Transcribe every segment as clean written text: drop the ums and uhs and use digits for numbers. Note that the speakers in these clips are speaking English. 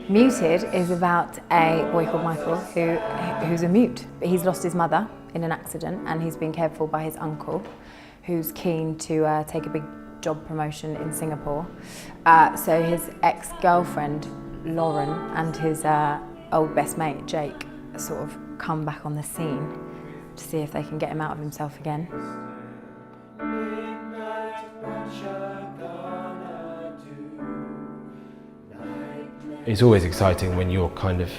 Muted is about a boy called Michael who's a mute, but he's lost his mother in an accident and he's been cared for by his uncle, who's keen to take a big job promotion in Singapore. So his ex-girlfriend Lauren and his old best mate Jake sort of come back on the scene to see if they can get him out of himself again. It's always exciting when you're kind of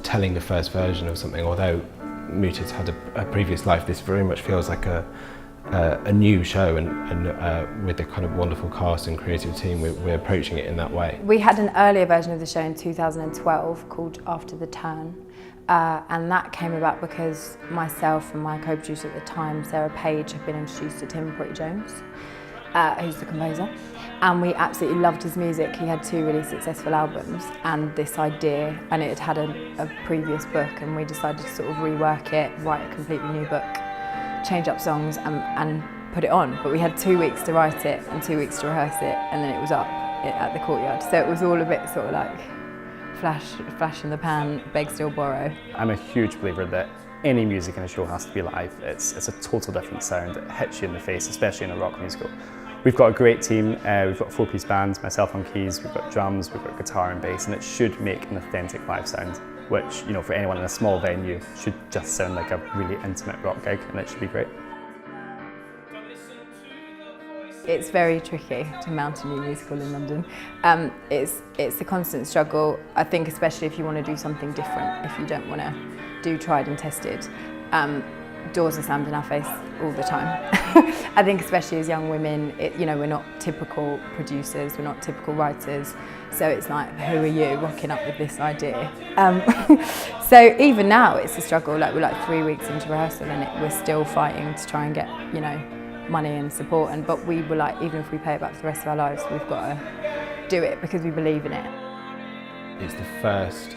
telling the first version of something. Although Muted's had a previous life, this very much feels like a new show, and with a kind of wonderful cast and creative team, we're approaching it in that way. We had an earlier version of the show in 2012 called After the Turn, and that came about because myself and my co-producer at the time, Sarah Page, had been introduced to Tim Pretty Jones, who's the composer, and we absolutely loved his music. He had 2 really successful albums and this idea, and it had a previous book, and we decided to sort of rework it, write a completely new book, change up songs and put it on. But we had 2 weeks to write it and 2 weeks to rehearse it, and then it was up at the Courtyard. So it was all a bit sort of like flash in the pan, beg, steal, borrow. I'm a huge believer that any music in a show has to be live. It's a total different sound. It hits you in the face, especially in a rock musical. We've got a great team. We've got a 4-piece band, myself on keys, we've got drums, we've got guitar and bass, and it should make an authentic live sound, which, you know, for anyone in a small venue should just sound like a really intimate rock gig, and it should be great. It's very tricky to mount a new musical in London. It's a constant struggle, I think, especially if you want to do something different, if you don't want to do tried and tested. Doors are slammed in our face all the time. I think especially as young women, you know, we're not typical producers, we're not typical writers, so it's like, who are you rocking up with this idea? So even now it's a struggle. Like, we're like 3 weeks into rehearsal and we're still fighting to try and get, you know, money and support. But we were like, even if we pay it back for the rest of our lives, we've got to do it because we believe in it. It's the first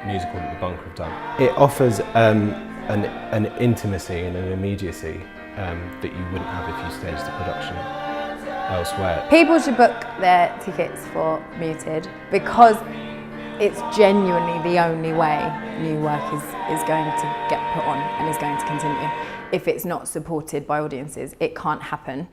musical that the Bunker have done. It offers an intimacy and an immediacy that you wouldn't have if you staged the production elsewhere. People should book their tickets for Muted because it's genuinely the only way new work is going to get put on and is going to continue. If it's not supported by audiences, it can't happen.